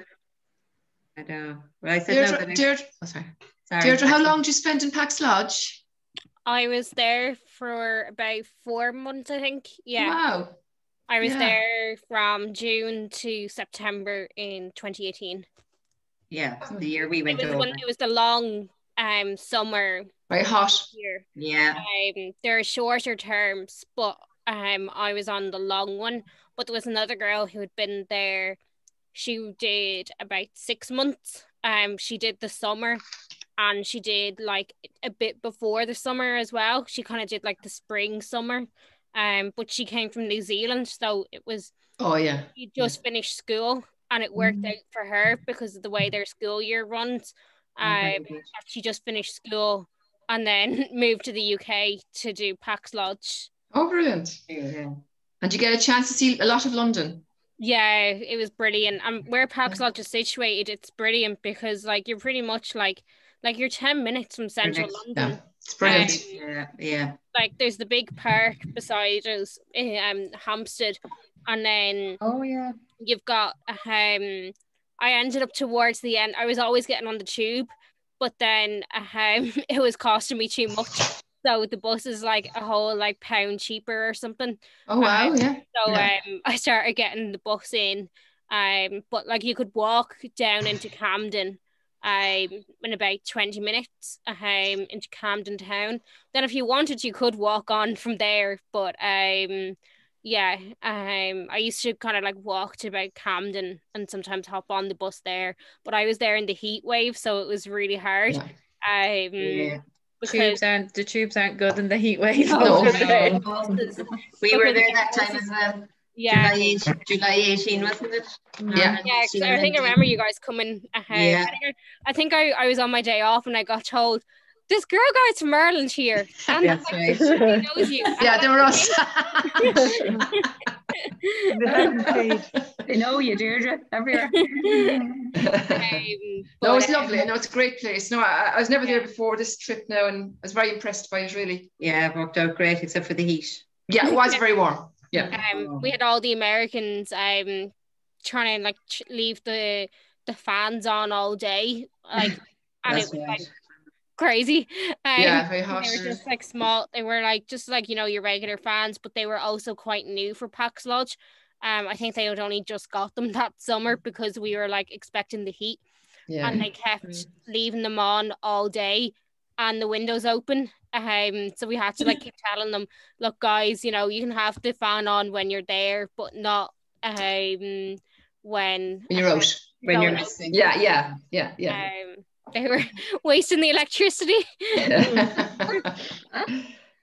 I know. Well, I said Deirdre, Deirdre, how long did you spend in Pax Lodge? I was there for about 4 months, I think. Yeah. Wow. I was there from June to September in 2018. Yeah, the year we went over. It was the long summer. Very hot. Year. Yeah. There are shorter terms, but I was on the long one. But there was another girl who had been there. She did about 6 months. She did the summer, and she did like a bit before the summer as well. She kind of did like the spring summer. But she came from New Zealand, so it was. Oh yeah. She just finished school, and it worked out for her because of the way their school year runs. She just finished school and then moved to the UK to do Pax Lodge. Oh, brilliant. Yeah. And you get a chance to see a lot of London. Yeah, it was brilliant. And where Pax Lodge is situated, it's brilliant because like you're pretty much like you're 10 minutes from central London. Yeah, it's brilliant. Yeah. Like there's the big park beside us, Hampstead, and then you've got I ended up towards the end. I was always getting on the tube, but then it was costing me too much. So the bus is like a whole like £1 cheaper or something. Oh wow, yeah. So I started getting the bus in. But like you could walk down into Camden in about 20 minutes into Camden town. Then if you wanted you could walk on from there, but I used to kind of like walk to about Camden and sometimes hop on the bus there, but I was there in the heat wave, so it was really hard. Because the tubes aren't good in the heat wave. No. We were there that time as well. Yeah, July 18, wasn't it? Yeah, I think I remember you guys coming. I think I was on my day off and I got told, this girl guide's from Ireland here. And that's right. She knows you. Yeah, they were us. They know you, Deirdre, everywhere. No, it's lovely. No, it's a great place. No, I was never there before this trip now, and I was very impressed by it, really. Yeah, it worked out great, except for the heat. Yeah, it was very warm. Yeah. We had all the Americans trying to like leave the fans on all day, like, and it was like crazy. Yeah, very hot. They were just like small. They were like just like your regular fans, but they were also quite new for Pax Lodge. I think they had only just got them that summer because we were like expecting the heat. and they kept leaving them on all day and the windows open. So we had to like keep telling them, look guys, you know, you can have the fan on when you're there, but not when you're out. When you're missing. Yeah. They were wasting the electricity.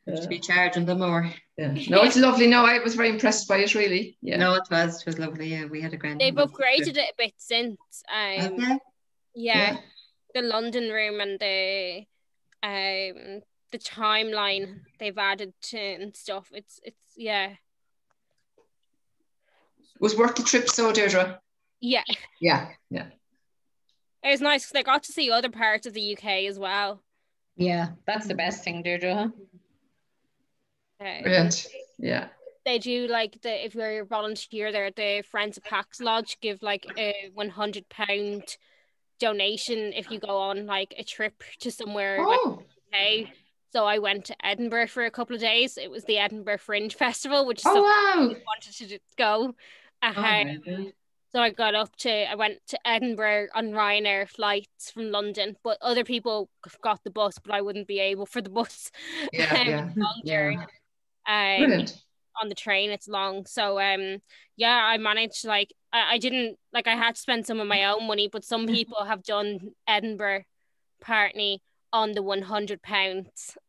Should be charging them more. Yeah. No, it's lovely. No, I was very impressed by it, really. Yeah. No, it was lovely. Yeah, we had a grand. They've upgraded it a bit since. Okay. Yeah, the London room and the timeline they've added to and stuff. It's Was worth the trip, so Deirdre? Yeah. It was nice because I got to see other parts of the UK as well. Yeah, that's the best thing, Deirdre, huh? Brilliant. Yeah. They do like if you're a volunteer there, the Friends of Pax Lodge give like a £100 donation if you go on like a trip to somewhere like UK. So I went to Edinburgh for a couple of days. It was the Edinburgh Fringe Festival, which is something I wanted to go. So I went to Edinburgh on Ryanair flights from London, but other people got the bus, but I wouldn't be able for the bus. Long journey. Brilliant. On the train, it's long. So I managed I didn't I had to spend some of my own money, but some people have done Edinburgh partly on the £100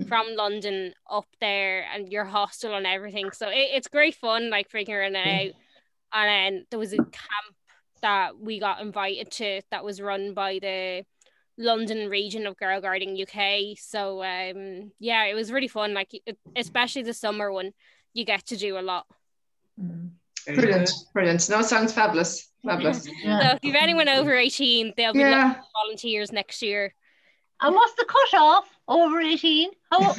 from London up there and your hostel and everything. So it's great fun, like figuring it out. And then there was a camp that we got invited to that was run by the London region of Girl Guiding UK. So it was really fun. Like especially the summer one, you get to do a lot. Brilliant. No, it sounds fabulous. So if you've anyone over 18, there'll be lots of volunteers next year. And what's the cut-off over 18? No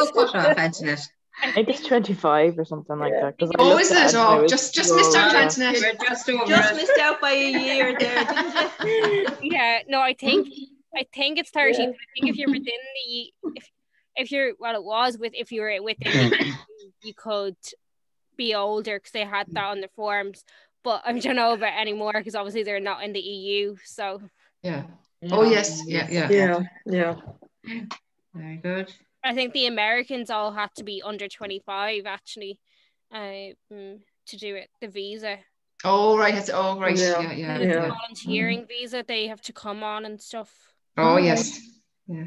cut-off, Antoinette. I think it's 25 or something like that. Is it? Oh, just missed out, Antoinette. Just missed out by a year there, didn't you? Yeah, no, I think it's 30. Yeah. I think if you're within if you were within the you could be older because they had that on the forms. But I don't know about anymore because obviously they're not in the EU. So Oh yes, yeah. Very good. I think the Americans all had to be under 25 actually, to do it. The visa. Oh right, yeah. The volunteering visa they have to come on and stuff. Oh yes, yeah.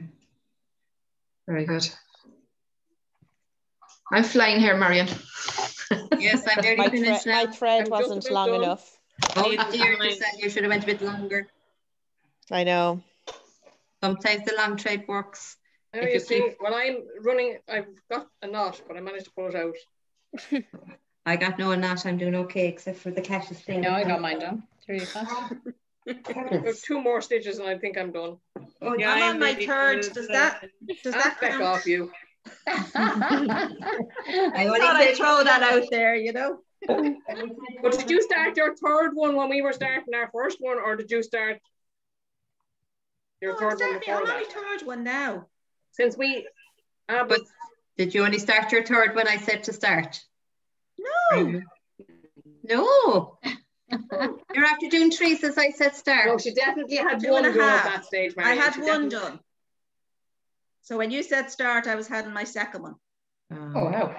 Very good. I'm flying here, Marion. Yes, I'm very finished now. My thread wasn't long enough. Oh dear, you should have went a bit longer. I know. Sometimes the long thread works. You see, when I'm running, I've got a knot, but I managed to pull it out. I got no knot. I'm doing okay, except for the catches thing. No, I got mine done. Really fast. There's 2 more stitches, and I think I'm done. Oh, yeah, I'm on my third. Does that back off you? I thought I'd throw that out there, you know. But did you start your third one when we were starting our first one, or did you start your third one before I'm that? on my third one now. Since we, but did you only start your third when I said to start? No. No. You're after doing 3 since I said start. No, she definitely had 1 done at that stage, Marion. I had 1 done. So when you said start, I was having my second one. Oh wow.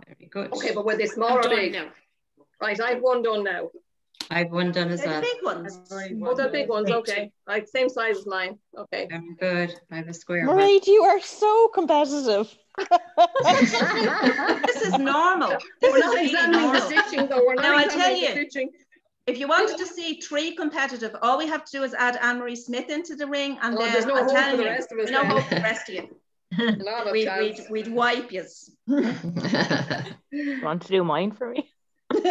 Very good. Okay, but were they small or big? Now. Right, I've 1 done now. I've 1 done as well. The big ones. Oh, the big ones, okay. Like same size as mine. Okay. Very good. I have a square one. Marie, you are so competitive. This is normal. We're not examining the stitching though. We're not. Now I tell you, if you wanted to see 3 competitive, all we have to do is add Anne-Marie Smith into the ring, and then there's no hope for the rest of us. No hope for the rest of you. We'd wipe you. Want to do mine for me? Who is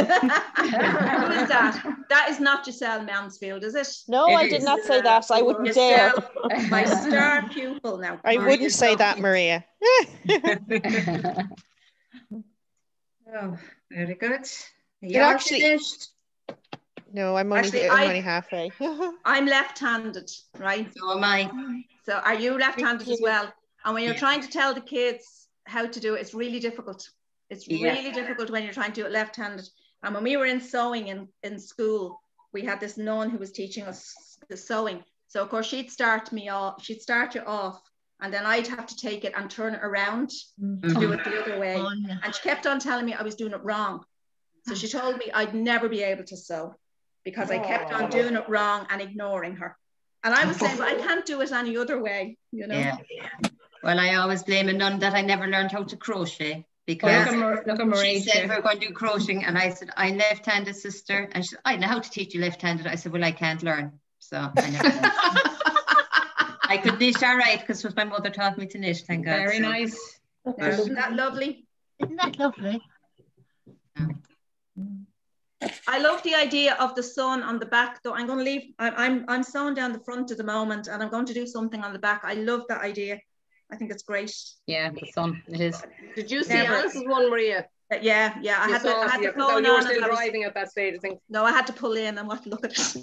that? That is not Giselle Mansfield, is it? No, I did not say that. I wouldn't dare. My star pupil now. I wouldn't say that, Maria. Oh, very good. You actually finished? No, I'm only halfway. I'm left-handed, right? So am I. So are you left-handed as well? And when you're trying to tell the kids how to do it, it's really difficult. It's really difficult when you're trying to do it left-handed. And when we were in sewing in school, we had this nun who was teaching us the sewing. So of course she'd start you off, and then I'd have to take it and turn it around to do it the other way. And she kept on telling me I was doing it wrong. So she told me I'd never be able to sew because I kept on doing it wrong and ignoring her. And I was saying, but I can't do it any other way, you know. Yeah. Well, I always blame a nun that I never learned how to crochet, because she said we're going to do crocheting, and I said, I'm left-handed, sister, and she said, I know how to teach you left-handed. I said, well, I can't learn, so I never learned. I could knit all right because my mother taught me to knit, thank God. Very nice. Isn't that lovely? Isn't that lovely? I love the idea of the sun on the back, though. I'm going to leave. I'm sewing down the front at the moment, and I'm going to do something on the back. I love that idea. I think it's great. Yeah, the sun. It is. Did you see Alice's one, Maria? Yeah. I had to pull in. You were still driving at that stage, I think. No, I had to pull in and look at it.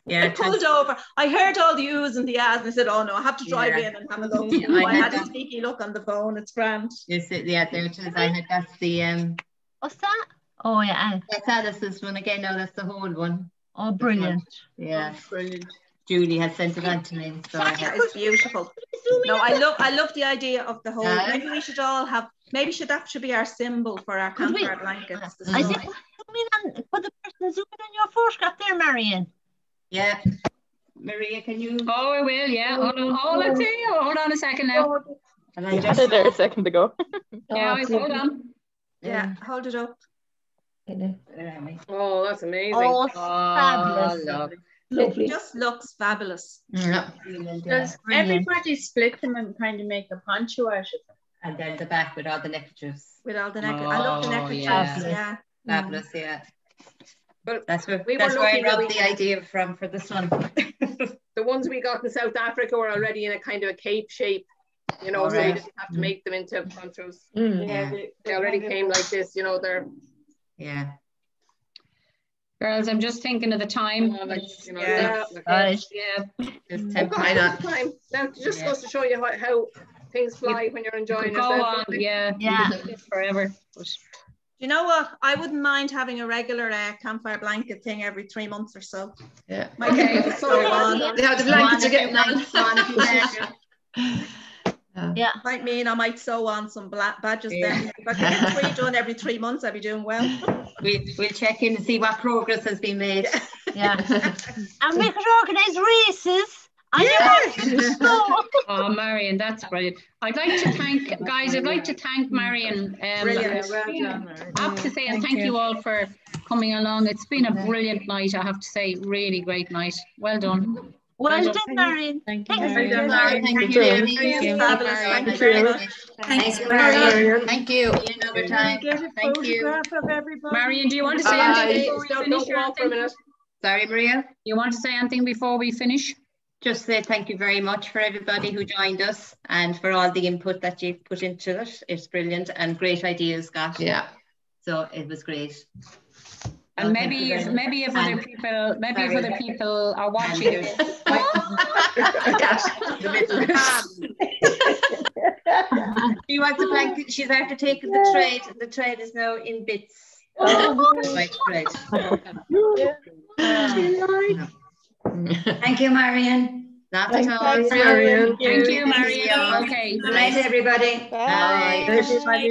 Yeah, I pulled over. I heard all the oohs and the ahs, and I said, "Oh no, I have to drive in and have a look." I had a sneaky look on the phone. It's grand. Yes, yeah, there it is. I had that's the What's that? Oh yeah. That's Alice's one again. Now that's the whole one. Oh, brilliant. Yeah, brilliant. Julie has sent it on to me, so it's beautiful. No, I love the idea of the whole. Maybe we should all have. Maybe that should be our symbol for our campfire blankets. I think put the person zooming on your photograph there, Marion. Yeah, Maria, can you? Oh, I will. Yeah. Hold on. Oh, let's see. Hold on a second now. And I just had it there a second ago. Yeah, hold on. Yeah, hold it up. Oh, that's amazing. Oh, fabulous. Lovely. It just looks fabulous. Yeah. Does everybody split them and kind of make a poncho out of them? And then the back with all the necklaces. With all the necklaces. I love the necklaces. Yeah. Fabulous, yeah. But that's where I rubbed the idea from for this one. The ones we got in South Africa were already in a kind of a cape shape, you know, so you didn't have to make them into ponchos. Yeah. They already came like this, you know, they're. Yeah. Girls, I'm just thinking of the time. It's time. Now, it just goes to show you how things fly when you're enjoying it. Go on, yeah. Forever. You know what? I wouldn't mind having a regular campfire blanket thing every 3 months or so. Yeah. Okay. Now the blankets are getting on. Yeah. Might mean I might sew on some badges then. If I could get 3 done every 3 months, I'd be doing well. We'll check in and see what progress has been made. Yeah. And we could organise races. Oh, Marion, that's brilliant. I'd like to thank Marion. Brilliant. Well done, Marion. I have to say, and thank you all for coming along. It's been a brilliant night, I have to say. Really great night. Well done. Well done, Marion. Thank you. Thank you. Thank you. Another time. Thank you. Marion, do you want to say anything before we finish? Sorry, Maria. You want to say anything before we finish? Just say thank you very much for everybody who joined us and for all the input that you've put into it. It's brilliant and great ideas, Scott. Yeah. So it was great. And maybe if other people are watching this. She wants a blanket. She's after taking the trade. The trade is now in bits. Thank you, Marion. Not at all. Thank you, Marion. Okay. Good night, everybody. Bye.